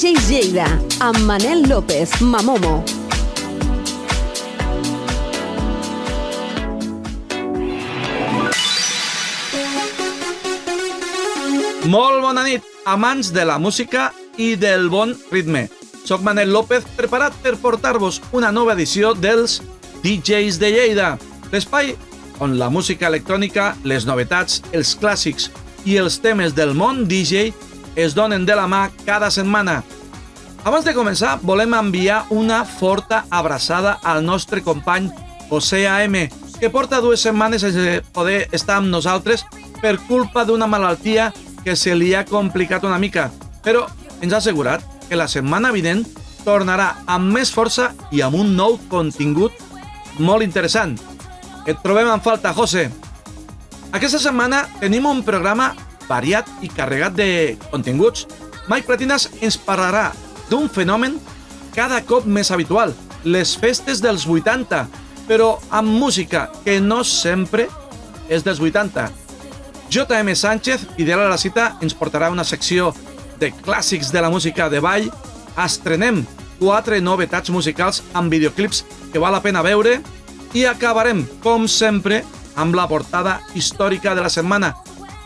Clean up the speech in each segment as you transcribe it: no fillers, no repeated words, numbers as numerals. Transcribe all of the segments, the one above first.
DJs Lleida, amb Manel López, Mamomo. Molt bona nit, amants de la música i del bon ritme. Soc Manel López, preparat per portar-vos una nova edició dels DJs de Lleida, l'espai on la música electrònica, les novetats, els clàssics i els temes del món DJ es donen de la mà cada setmana. Abans de començar, volem enviar una forta abraçada al nostre company José AM, que porta 2 setmanes sense poder estar amb nosaltres per culpa d'una malaltia que se li ha complicat una mica, però ens ha assegurat que la setmana vinent tornarà amb més força i amb un nou contingut molt interessant. Et trobem en falta, José. Aquesta setmana tenim un programa variat i carregat de continguts. Mike Platinas ens parlarà d'un fenomen cada cop més habitual, les festes dels 80, però amb música que no sempre és dels 80. J.M. Sánchez, fidel a la cita, ens portarà una secció de clàssics de la música de ball. Estrenem 4 novetats musicals amb videoclips que val la pena veure i acabarem, com sempre, amb la portada històrica de la setmana,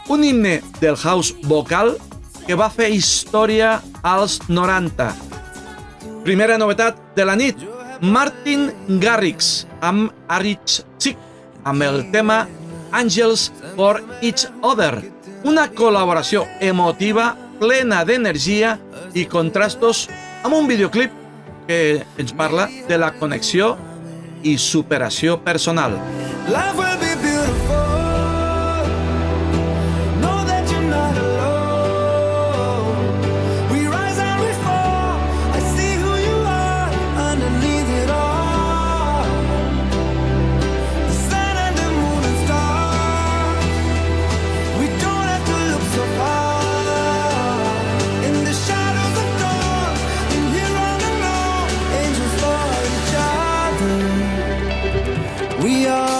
un himne del house vocal que va fer història als 90. Primera novetat de la nit, Martin Garrix amb Arich Chick, amb el tema Angels for Each Other, una col·laboració emotiva, plena d'energia i contrastos, amb un videoclip que ens parla de la connexió i superació personal. Life will be beautiful. Know that you're not alone. We rise and we fall. I see who you are underneath it all. The sun and the moon and stars. We don't have to look so far. In the shadows of dawn, in here all alone, angels for each other. We are.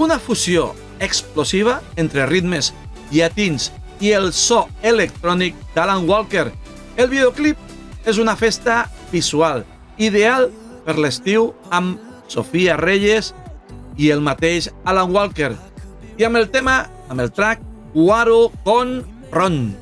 Una fusió explosiva entre ritmes llatins i el so electrònic d'Alan Walker. El videoclip és una festa visual, ideal per l'estiu, amb Sofia Reyes i el mateix Alan Walker. I amb el tema, amb el track Guaro con Ron.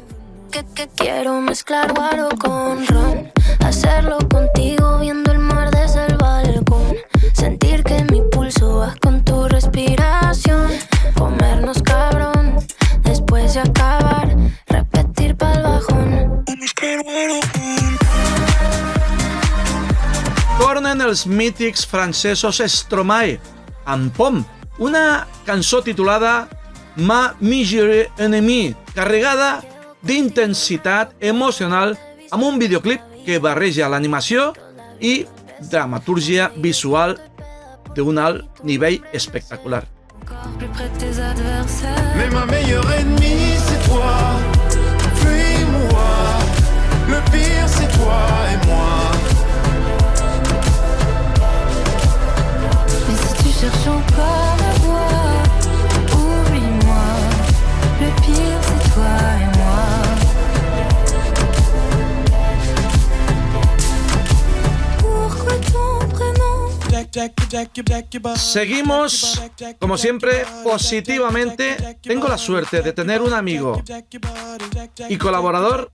Que quiero mezclar guaro con ron, hacerlo contigo viendo el mar desde el balcón, sentir que mi pulso va con tu respiración, comernos cabrón, después de acabar, repetir pa'l bajón. Tornen els mítics francesos Stromae amb Pom, una cançó titulada Ma meilleure ennemie, carregada d'intensitat emocional amb un videoclip que barreja l'animació i dramatúrgia visual d'un alt nivell espectacular. Mais ma meilleure ennemie c'est toi. Fuis-moi. Le pire c'est toi et moi. Et si tu cherches encore à voir, oublie-moi. Le pire c'est toi et moi. Pourquoi ton prénom? Seguimos, como siempre, positivamente. Tengo la suerte de tener un amigo y colaborador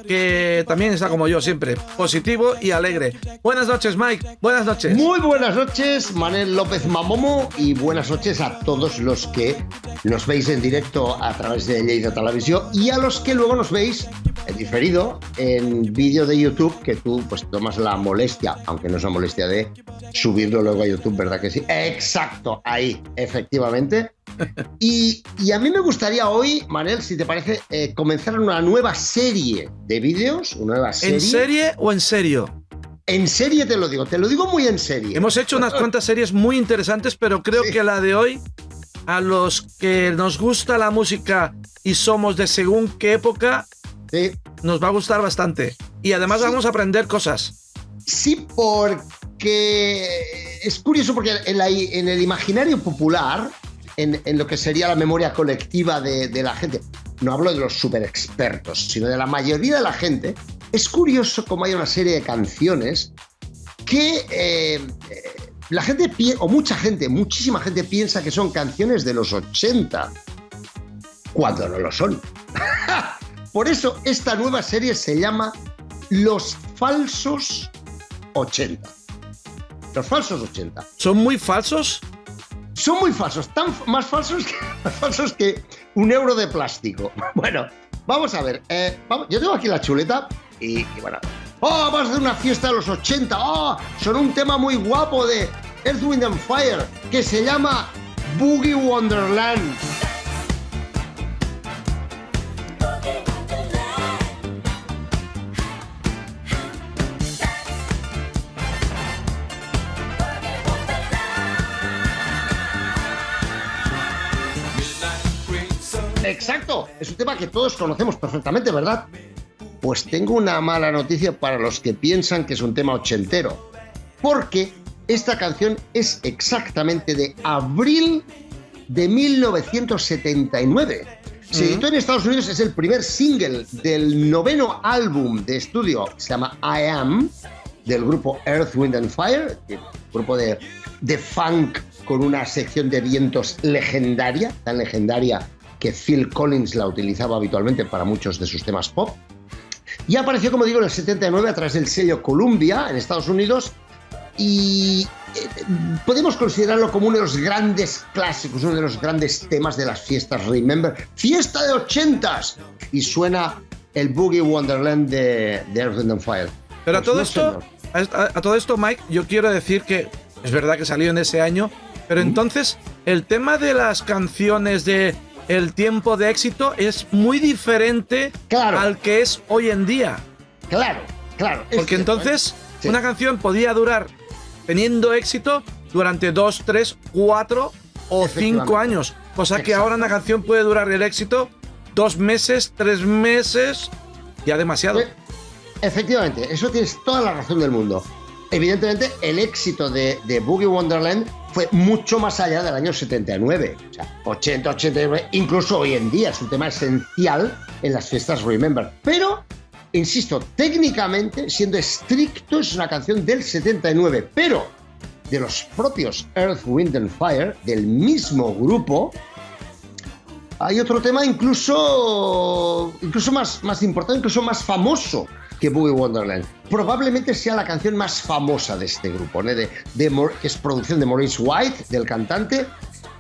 que también está como yo siempre, positivo y alegre. Buenas noches, Mike. Buenas noches. Muy buenas noches, Manel López Mamomo, y buenas noches a todos los que nos veis en directo a través de Lleida Televisió y a los que luego nos veis en diferido en vídeo de YouTube, que tú pues tomas la molestia, aunque no es una molestia, de subirlo luego a YouTube, ¿verdad que sí? Exacto, ahí, efectivamente. Y a mí me gustaría hoy, Manel, si te parece, comenzar una nueva serie de vídeos, una nueva serie. ¿En serie o en serio? En serie te lo digo muy en serie. Hemos hecho unas cuantas series muy interesantes, pero creo que la de hoy, a los que nos gusta la música y somos de según qué época, nos va a gustar bastante. Y además vamos a aprender cosas. Sí, porque aunque es curioso porque en el imaginario popular, en lo que sería la memoria colectiva de la gente, no hablo de los super expertos, sino de la mayoría de la gente, es curioso cómo hay una serie de canciones que la gente, o muchísima gente piensa que son canciones de los 80, cuando no lo son. Por eso esta nueva serie se llama Los Falsos 80. Los Falsos 80. ¿Son muy falsos? Son muy falsos, más falsos que un euro de plástico. Bueno, vamos a ver. Yo tengo aquí la chuleta y bueno. ¡Oh, vas a hacer una fiesta de los 80! ¡Oh, son un tema muy guapo de Earth, Wind and Fire que se llama Boogie Wonderland! Exacto, es un tema que todos conocemos perfectamente, ¿verdad? Pues tengo una mala noticia para los que piensan que es un tema ochentero, porque esta canción es exactamente de abril de 1979. Se editó en Estados Unidos, es el primer single del 9º álbum de estudio, se llama I Am, del grupo Earth, Wind and Fire, grupo de funk con una sección de vientos legendaria, tan legendaria que Phil Collins la utilizaba habitualmente para muchos de sus temas pop. Y apareció, como digo, en el 79 a través del sello Columbia en Estados Unidos y podemos considerarlo como uno de los grandes clásicos, uno de los grandes temas de las fiestas Remember. ¡Fiesta de 80s! Y suena el Boogie Wonderland de Earth, Wind and Fire. Pero a Pues todo esto, Mike, yo quiero decir que es verdad que salió en ese año, pero entonces el tema de las canciones de el tiempo de éxito es muy diferente al que es hoy en día. Claro. Porque entonces una canción podía durar, teniendo éxito, durante 2, 3, 4 o 5 años. Cosa que ahora una canción puede durar el éxito 2 meses, 3 meses, ya demasiado. Efectivamente, eso tienes toda la razón del mundo. Evidentemente, el éxito de Boogie Wonderland fue mucho más allá del año 79. O sea, 80, 89, incluso hoy en día es un tema esencial en las fiestas Remember. Pero, insisto, técnicamente, siendo estricto, es una canción del 79. Pero, de los propios Earth, Wind and Fire, del mismo grupo, hay otro tema incluso más importante, incluso más famoso que Boogie Wonderland. Probablemente sea la canción más famosa de este grupo, ¿no? que es producción de Maurice White, del cantante,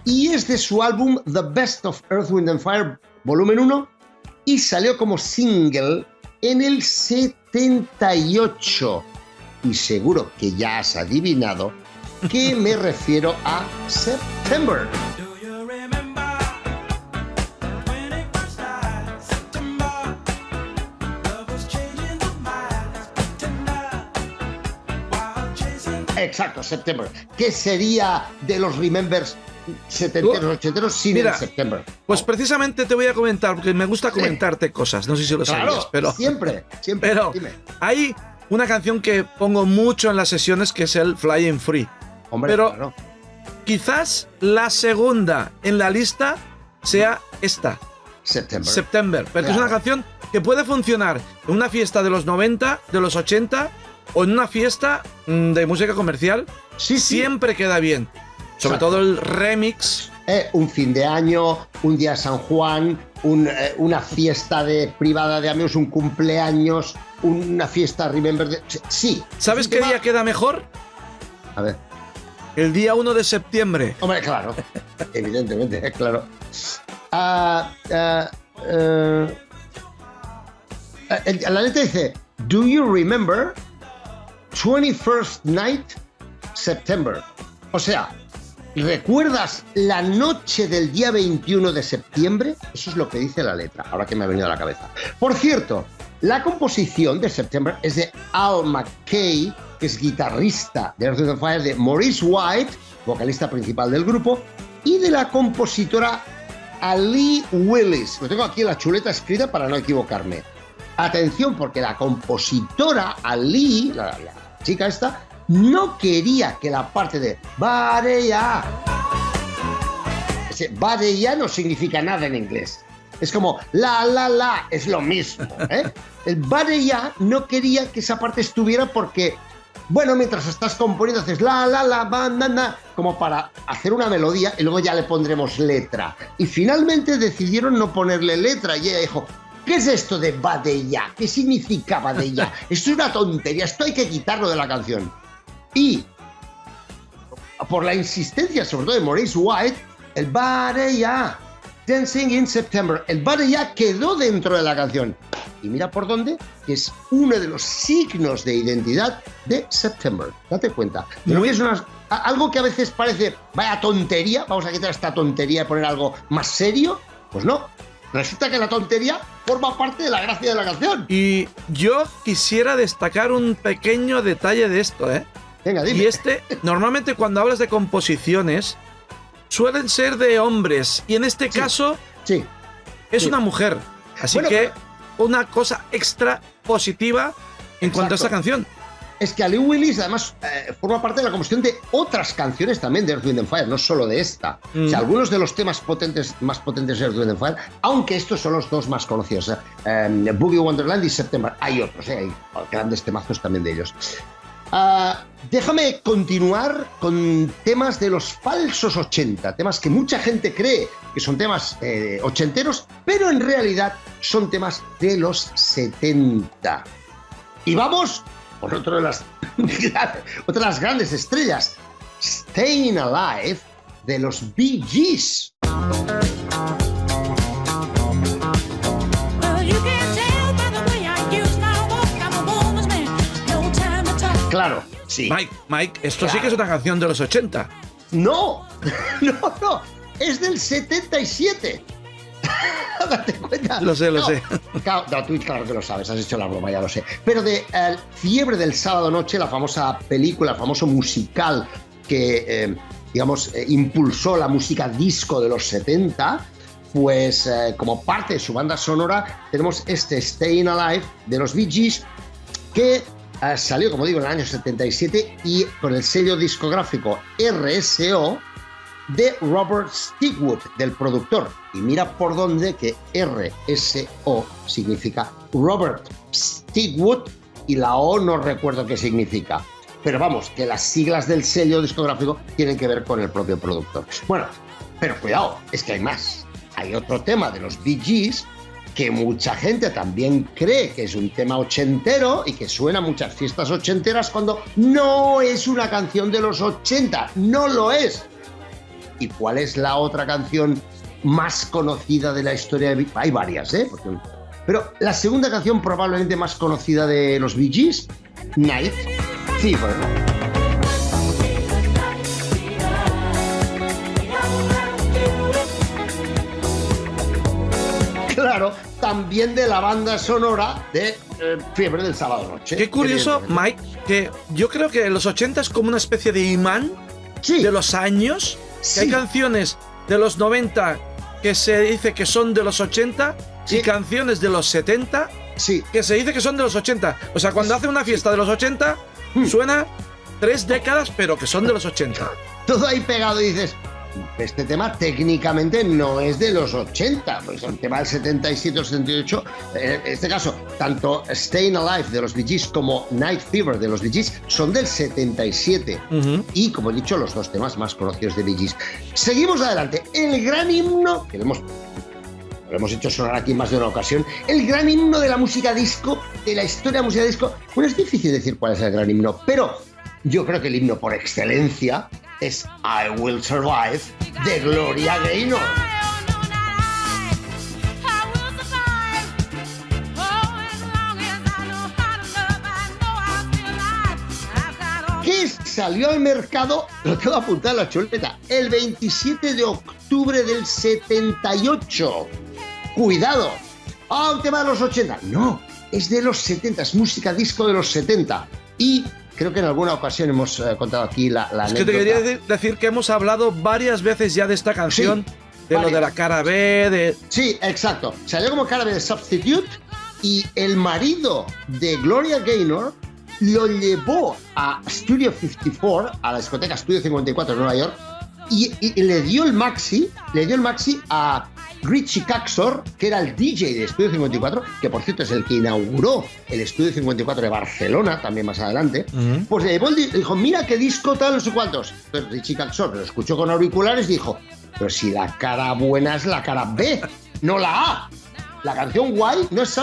y es de su álbum The Best of Earth, Wind and Fire, volumen 1, y salió como single en el 78. Y seguro que ya has adivinado que me refiero a September. Exacto, September. ¿Qué sería de los Remembers setenteros, ochenteros sin el September? Pues precisamente te voy a comentar, porque me gusta comentarte cosas, no sé si lo sabías, pero siempre. Pero dime. Hay una canción que pongo mucho en las sesiones que es el Flying Free. Hombre, pero claro. Quizás la segunda en la lista sea esta. September. Porque es una canción que puede funcionar en una fiesta de los 90, de los 80 o en una fiesta de música comercial. Sí. Siempre queda bien. Sobre todo el remix. Un fin de año, un día de San Juan, una fiesta privada de amigos, un cumpleaños, una fiesta Remember. Sí. ¿Sabes qué día queda mejor? A ver. El día 1 de septiembre. Hombre, claro. Evidentemente, claro. La letra dice: Do you remember 21st night September? O sea, ¿recuerdas la noche del día 21 de septiembre? Eso es lo que dice la letra, ahora que me ha venido a la cabeza. Por cierto, la composición de September es de Al McKay, que es guitarrista de Earth, Wind and Fire, de Maurice White, vocalista principal del grupo, y de la compositora Ali Willis. Lo tengo aquí en la chuleta escrita para no equivocarme. Atención, porque la compositora Ali, la chica esta, no quería que la parte de Badeya. Ese Badeya no significa nada en inglés. Es como la, es lo mismo, ¿eh? El Badeya no quería que esa parte estuviera porque, bueno, mientras estás componiendo haces la, bandana, como para hacer una melodía y luego ya le pondremos letra. Y finalmente decidieron no ponerle letra y ella dijo, ¿qué es esto de Badeya? ¿Qué significa Badeya? Esto es una tontería, esto hay que quitarlo de la canción. Y por la insistencia, sobre todo de Maurice White, el Badeya, Dancing in September, el Badeya quedó dentro de la canción. Y mira por dónde, que es uno de los signos de identidad de September. Date cuenta. Pero es algo que a veces parece, vaya tontería, vamos a quitar esta tontería y poner algo más serio. Pues no. Resulta que la tontería forma parte de la gracia de la canción. Y yo quisiera destacar un pequeño detalle de esto, ¿eh? Venga, dime. Y normalmente cuando hablas de composiciones, suelen ser de hombres. Y en este caso, es una mujer. Así que una cosa extra positiva en cuanto a esta canción. Es que Ali Willis además forma parte de la composición de otras canciones también de Earth, Wind & Fire, no solo de esta. O sea, algunos de los temas más potentes de Earth, Wind & Fire, aunque estos son los dos más conocidos. Boogie Wonderland y September. Hay otros, hay grandes temazos también de ellos. Déjame continuar con temas de los falsos 80, temas que mucha gente cree que son temas ochenteros, pero en realidad son temas de los 70. Y vamos por otras grandes estrellas, Staying Alive de los Bee Gees. Claro, sí. Mike, esto sí que es una canción de los 80. No, es del 77. Date cuenta. Lo sé. Claro, tú claro que lo sabes, has hecho la broma, ya lo sé. Pero de Fiebre del Sábado Noche, la famosa película, el famoso musical que, impulsó la música disco de los 70, pues como parte de su banda sonora tenemos este Staying Alive de los Bee Gees, que salió, como digo, en el año 77 y con el sello discográfico RSO de Robert Stigwood, del productor. Y mira por dónde que RSO significa Robert Stigwood y la O no recuerdo qué significa. Pero vamos, que las siglas del sello discográfico tienen que ver con el propio productor. Bueno, pero cuidado, es que hay más. Hay otro tema de los Bee Gees que mucha gente también cree que es un tema ochentero y que suena a muchas fiestas ochenteras cuando no es una canción de los 80, no lo es. ¿Y cuál es la otra canción más conocida de la historia de... Hay varias, ¿eh? Pero la segunda canción probablemente más conocida de los Bee Gees, Night Fever. Claro, también de la banda sonora de Fiebre del Sábado Noche. Qué curioso, Mike, que yo creo que los 80 es como una especie de imán de los años. Sí. Hay canciones de los 90 que se dice que son de los 80 y canciones de los 70 que se dice que son de los 80. O sea, cuando hace una fiesta de los 80, suena 3 décadas, pero que son de los 80. Todo ahí pegado y dices, este tema técnicamente no es de los 80, pues es un tema del 77 o 78. En este caso, tanto Staying Alive de los Bee Gees como Night Fever de los Bee Gees son del 77. Y, como he dicho, los dos temas más conocidos de Bee Gees. Seguimos adelante. El gran himno, que lo hemos hecho sonar aquí en más de una ocasión, el gran himno de la música disco, de la historia de la música disco. Bueno, es difícil decir cuál es el gran himno, pero yo creo que el himno por excelencia es I Will Survive de Gloria Gaynor. Que salió al mercado, lo tengo apuntado en la chuleta, el 27 de octubre del 78. Cuidado. Un tema de los 80. No, es de los 70, es música disco de los 70. Y creo que en alguna ocasión hemos contado aquí la anécdota. Es que te quería decir que hemos hablado varias veces ya de esta canción, lo de la cara B, Sí, exacto. Salió como cara B de Substitute y el marido de Gloria Gaynor lo llevó a Studio 54, a la discoteca Studio 54 de Nueva York, y le dio el maxi a Richie Caxor, que era el DJ de Studio 54, que por cierto es el que inauguró el Studio 54 de Barcelona, también más adelante. Pues le llevó dijo, mira qué disco tal, no sé cuántos. Entonces Richie Caxor lo escuchó con auriculares y dijo, pero si la cara buena es la cara B, no la A. La canción guay no es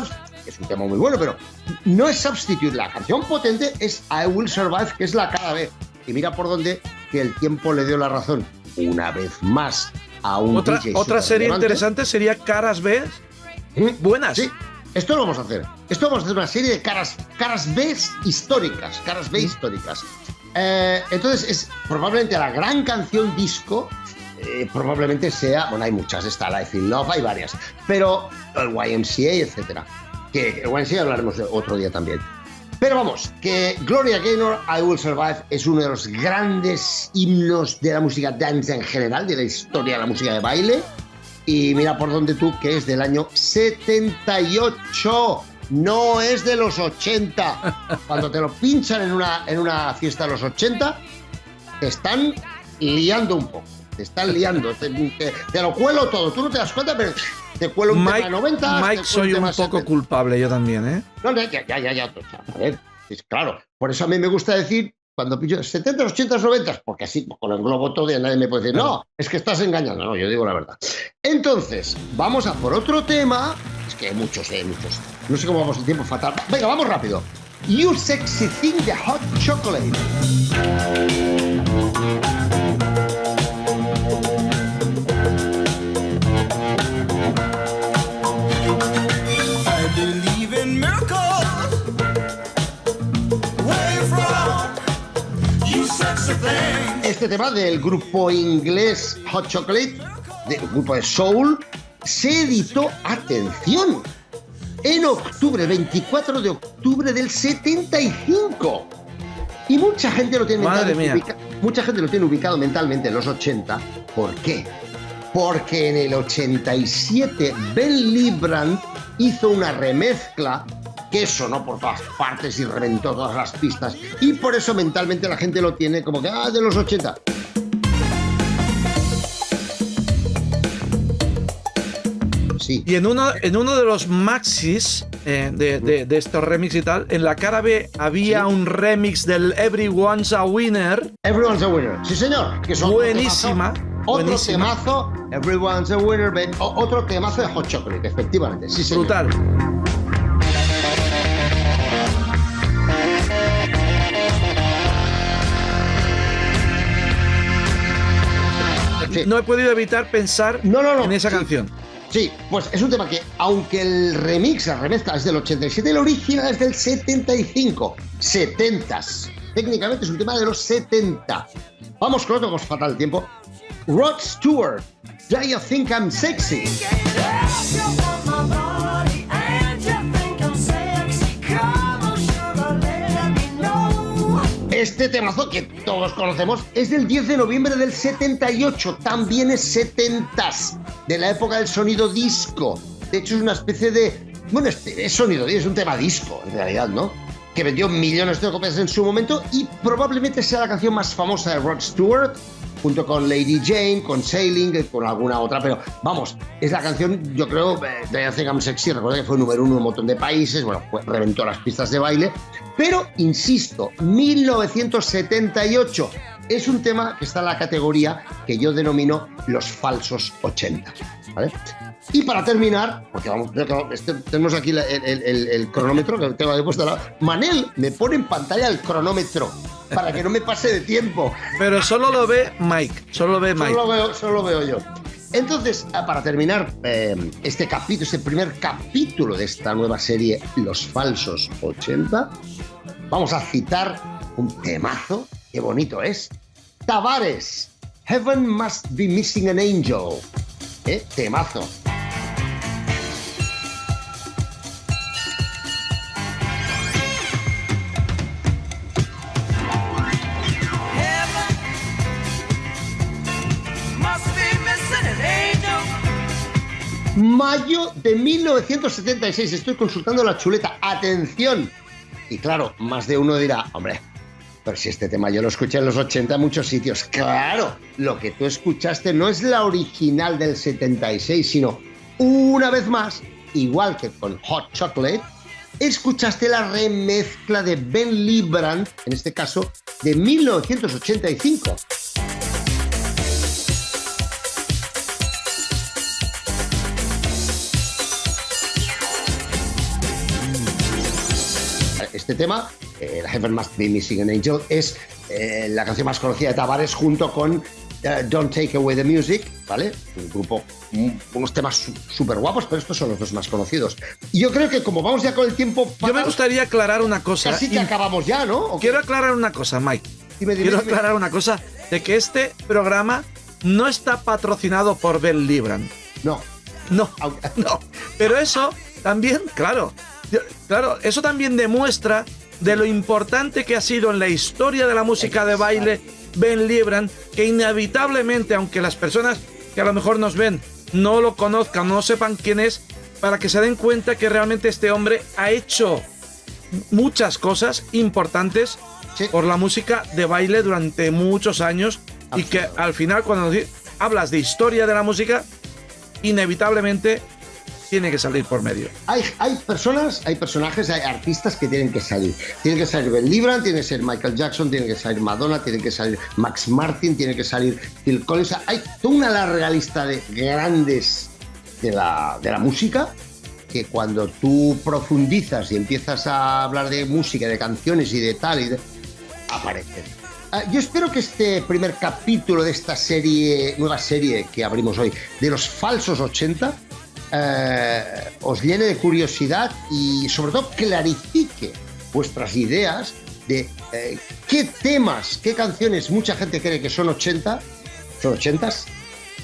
es un tema muy bueno, pero no es substitute. La canción potente es I Will Survive, que es la cara B. Y mira por dónde que el tiempo le dio la razón. Una vez más a un DJ. Otra serie interesante sería Caras B. Buenas. Sí, esto lo vamos a hacer. Esto vamos a hacer una serie de caras B históricas. Caras B históricas. Entonces, es probablemente la gran canción disco. Probablemente sea, bueno, hay muchas, está Life in Love, hay varias, pero el YMCA, etcétera. Que el YMCA hablaremos otro día también. Pero vamos, que Gloria Gaynor, I Will Survive, es uno de los grandes himnos de la música dance en general, de la historia de la música de baile. Y mira por dónde tú, que es del año 78, no es de los 80. Cuando te lo pinchan en una fiesta de los 80, te están liando un poco. Te están liando, te lo cuelo todo. Tú no te das cuenta, pero te cuelo un tema de 90. Mike, soy un poco culpable yo también, ¿eh? No, ya. A ver, es claro. Por eso a mí me gusta decir, cuando pillo 70, 80, 90, porque así, con el globo todo y nadie me puede decir, no, es que estás engañando. No, yo digo la verdad. Entonces, vamos a por otro tema. Es que hay muchos. No sé cómo vamos el tiempo fatal. Venga, vamos rápido. You Sexy Thing de Hot Chocolate. Este tema del grupo inglés Hot Chocolate, del grupo de soul, se editó, atención, en octubre, 24 de octubre del 75. Y mucha gente lo tiene ubicado mentalmente en los 80. ¿Por qué? Porque en el 87 Ben Librand hizo una remezcla que sonó por todas partes y reventó todas las pistas, y por eso mentalmente la gente lo tiene como que de los 80. Sí. Y en uno de los maxis de estos remix y tal, en la cara B había un remix del Everyone's a Winner. Everyone's a Winner, sí señor, que son buenísima. Otro temazo, Everyone's a Winner, otro temazo de Hot Chocolate, efectivamente, sí señor. Brutal. Sí. No he podido evitar pensar en esa canción. Sí, pues es un tema que, aunque la remezcla es del 87, el original es del 75. 70s. Técnicamente es un tema de los 70. Vamos con otro, que os falta el tiempo. Rod Stewart, Do You Think I'm Sexy? Este temazo que todos conocemos es del 10 de noviembre del 78, también es 70s, de la época del sonido disco. De hecho es una especie de... Bueno, es sonido, es un tema disco en realidad, ¿no? Que vendió millones de copias en su momento y probablemente sea la canción más famosa de Rod Stewart, junto con Lady Jane, con Sailing, con alguna otra, pero vamos, es la canción, yo creo, de I Think I'm Sexy. Recuerda que fue número 1 en un montón de países, bueno, pues reventó las pistas de baile, pero, insisto, 1978 es un tema que está en la categoría que yo denomino los falsos 80, ¿vale? Y para terminar, porque vamos, tenemos aquí el cronómetro que tengo ahí puesto al lado. Manel me pone en pantalla el cronómetro para que no me pase de tiempo. Pero solo lo ve Mike. Solo lo veo yo. Entonces, para terminar este primer capítulo de esta nueva serie, Los Falsos 80, vamos a citar un temazo. Qué bonito es. Tavares, Heaven Must Be Missing an Angel. Temazo. Mayo de 1976, estoy consultando la chuleta. Atención, Y claro, más de uno dirá, hombre, pero si este tema yo lo escuché en los 80 en muchos sitios. Claro, lo que tú escuchaste no es la original del 76, sino una vez más, igual que con Hot Chocolate, escuchaste la remezcla de Ben Librand, en este caso, de 1985. Este tema, la Heaven Must Be Missing an Angel, es la canción más conocida de Tavares junto con Don't Take Away the Music, ¿vale? Un grupo, unos temas súper guapos, pero estos son los dos más conocidos. Y yo creo que como vamos ya con el tiempo... Yo me gustaría aclarar una cosa. Casi que acabamos ya, ¿no? ¿O quiero aclarar una cosa, Mike. Dime. Quiero aclarar una cosa, de que este programa no está patrocinado por Ben Librand. No. No. Pero eso también, claro, eso también demuestra de lo importante que ha sido en la historia de la música de baile Ben Librand, que inevitablemente, aunque las personas que a lo mejor nos ven no lo conozcan, no sepan quién es, para que se den cuenta que realmente este hombre ha hecho muchas cosas importantes por la música de baile durante muchos años, y que al final cuando hablas de historia de la música, inevitablemente tiene que salir por medio. Hay personajes, hay artistas que tienen que salir. Tiene que salir Ben Librand, tiene que ser Michael Jackson, tiene que salir Madonna, tiene que salir Max Martin, tiene que salir Phil Collins. Hay toda una larga lista de grandes de la música, que cuando tú profundizas y empiezas a hablar de música, de canciones y de tal, aparecen. Yo espero que este primer capítulo de esta nueva serie que abrimos hoy, de los falsos 80, os llene de curiosidad y sobre todo clarifique vuestras ideas de qué temas, qué canciones mucha gente cree que son 80, son 80s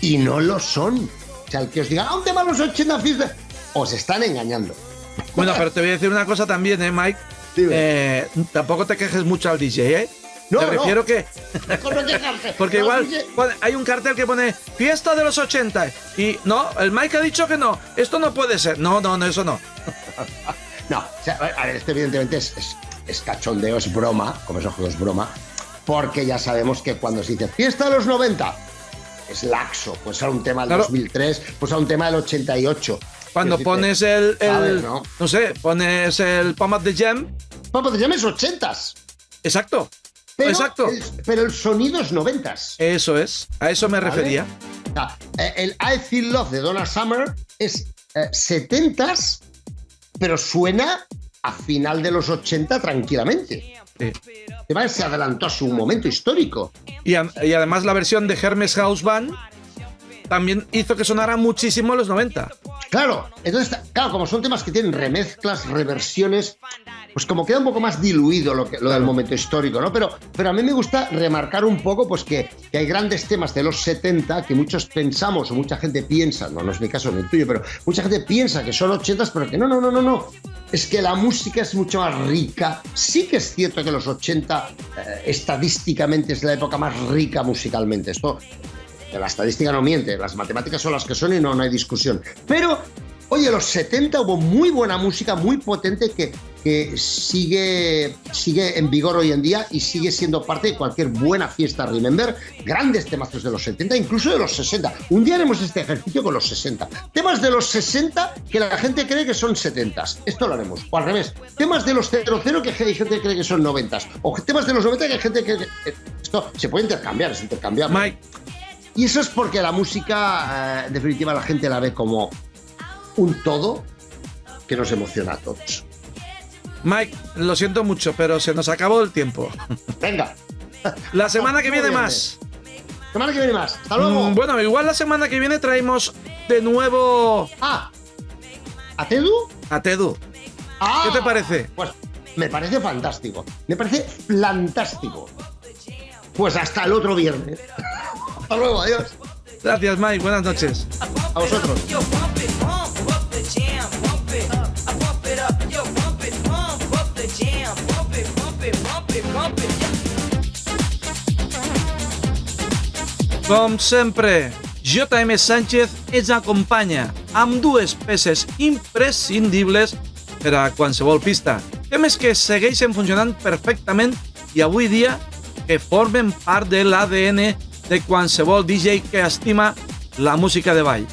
y no lo son. O sea, el que os diga, un tema de los 80 os están engañando. Bueno, pero te voy a decir una cosa también, Mike. Tampoco te quejes mucho al DJ, ¿eh? No, te refiero que... Porque no, igual hay un cartel que pone fiesta de los 80 y no, el Mike ha dicho que no, esto no puede ser. No, eso no. No, o sea, a ver, esto evidentemente es cachondeo, es broma, como esos juegos broma, porque ya sabemos que cuando se dice fiesta de los 90, es laxo, pues a un tema del 2003, pues a un tema del 88. Cuando pones no sé, pones el Pump Up the Jam. Pump Up the Jam es 80s. Exacto. Pero el sonido es 90s. Eso es, a eso me refería. O sea, el I Feel Love de Donna Summer es 70s, pero suena a final de los 80 tranquilamente. Sí. Se adelantó a su momento histórico. Y además la versión de Hermes House Band también hizo que sonara muchísimo en los 90. Claro, entonces, como son temas que tienen remezclas, reversiones, pues como queda un poco más diluido lo del momento histórico, ¿no? Pero a mí me gusta remarcar un poco pues que hay grandes temas de los 70 que muchos pensamos, o mucha gente piensa, no es mi caso ni el tuyo, pero mucha gente piensa que son 80s, pero que no. Es que la música es mucho más rica. Sí que es cierto que los 80 estadísticamente es la época más rica musicalmente. Esto... La estadística no miente, las matemáticas son las que son y no hay discusión. Pero, oye, los 70 hubo muy buena música, muy potente, que sigue en vigor hoy en día y sigue siendo parte de cualquier buena fiesta. Remember, grandes temazos de los 70, incluso de los 60. Un día haremos este ejercicio con los 60. Temas de los 60 que la gente cree que son 70s. Esto lo haremos. O al revés, temas de los 00 que hay gente que cree que son 90s. O temas de los 90 que hay gente que... Esto se puede intercambiar, es intercambiable. Mike. Y eso es porque la música, en definitiva, la gente la ve como un todo que nos emociona a todos. Mike, lo siento mucho, pero se nos acabó el tiempo. Venga. La semana que viene más. Semana que viene más. Hasta luego. Bueno, igual la semana que viene traemos de nuevo... ¿A Tedu? A Tedu. ¿Qué te parece? Pues me parece fantástico. Pues hasta el otro viernes. Hasta luego, adiós. Gracias, Mike. Buenas noches. A vosotros. Com sempre, JM Sánchez ens acompanya amb dues peces imprescindibles per a qualsevol pista. Temes que segueixen funcionant perfectament i avui dia que formen part de l'ADN de qualsevol DJ que estima la música de ball.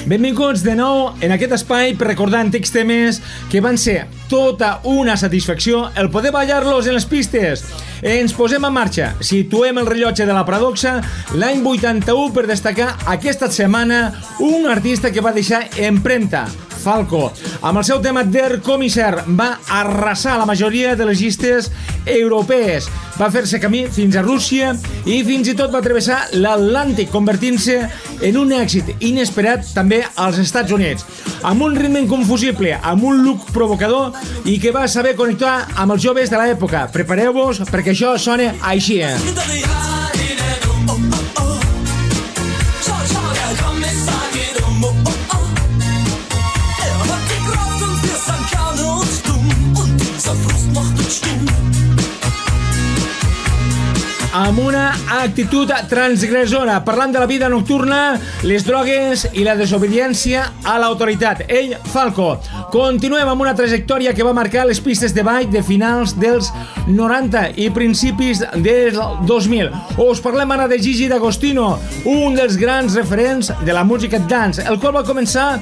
Benvinguts de nou en aquest espai per recordar antics temes que van ser tota una satisfacció el poder ballar-los en les pistes. Ens posem en marxa, situem el rellotge de la paradoxa l'any 81 per destacar aquesta setmana un artista que va deixar empremta, Falco. Amb el seu tema Der Kommissar va arrasar la majoria de les llistes europees. Va fer-se camí fins a Rússia i fins i tot va travessar l'Atlàntic, convertint-se en un èxit inesperat també als Estats Units. Amb un ritme inconfusible, amb un look provocador i que va saber connectar amb els joves de l'època. Prepareu-vos perquè això sona així. Amb una actitud transgressora, parlant de la vida nocturna, les drogues i la desobediència a l'autoritat. Ell, Falco. Continuem amb una trajectòria que va marcar les pistes de ball de finals dels 90 i principis del 2000. Us parlem ara de Gigi D'Agostino, un dels grans referents de la música dance, el qual va començar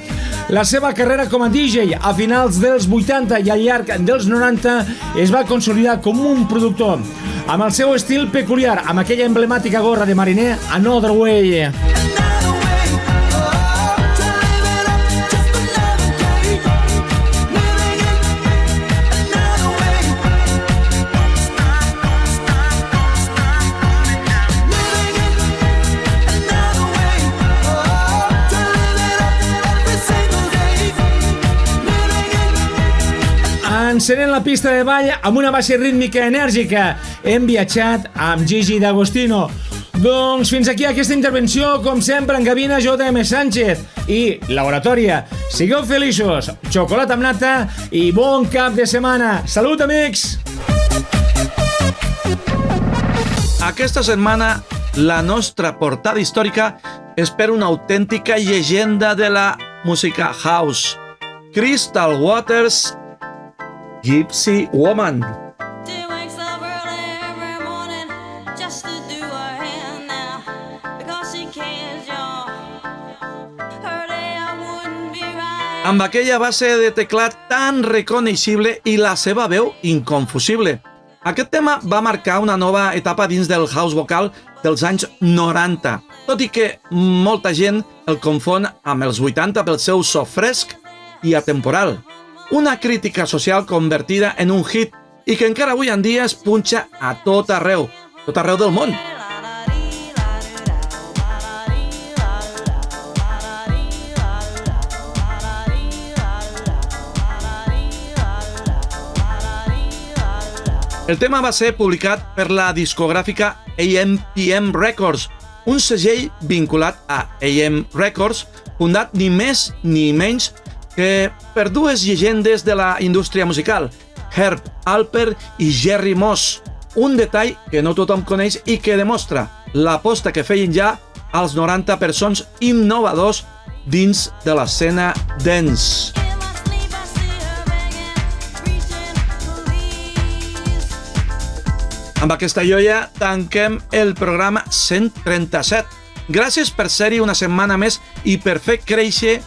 la seva carrera com a DJ a finals dels 80 i al llarg dels 90 es va consolidar com un productor. Amb el seu estil peculiar, amb aquella emblemàtica gorra de mariner Another Way. Encenent la pista de ball amb una base rítmica enèrgica. Hem viatjat amb Gigi D'Agostino. Doncs fins aquí aquesta intervenció, com sempre, en cabina J.M. Sánchez i l'oratòria. Sigueu feliços, xocolata amb nata i bon cap de setmana. Salut, amics! Aquesta setmana la nostra portada històrica és per una autèntica llegenda de la música house. Crystal Waters, Gypsy Woman. Amb aquella base de teclat tan reconeixible i la seva veu inconfusible. Aquest tema va marcar una nova etapa dins del house vocal dels anys 90, tot i que molta gent el confon amb els 80 pel seu so fresc i atemporal. Una crítica social convertida en un hit i que encara avui en dia es punxa a tot arreu del món. El tema va ser publicat per la discogràfica AMPM Records, un segell vinculat a AM Records, fundat ni més ni menys que per dues llegendes de la indústria musical, Herb Alper i Jerry Moss. Un detall que no tothom coneix i que demostra l'aposta que feien ja als 90 per sons innovadors dins de l'escena dance. Amb aquesta joia tanquem el programa 137. Gràcies per ser-hi una setmana més i per fer créixer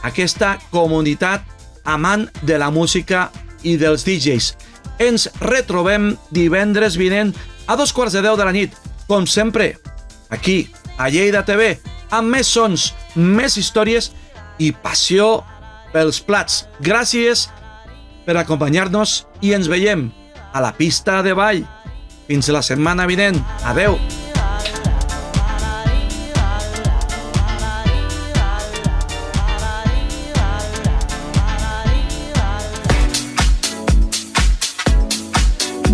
aquesta comunitat amant de la música i dels DJs. Ens retrobem divendres vinent a 2:15 de la nit, com sempre, aquí, a Lleida TV, amb més sons, més històries i passió pels plats. Gràcies per acompanyar-nos i ens veiem a la pista de ball. Fins la setmana vinent. Adeu!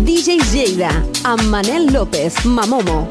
DJs Lleida, amb Manel López, Mamomo.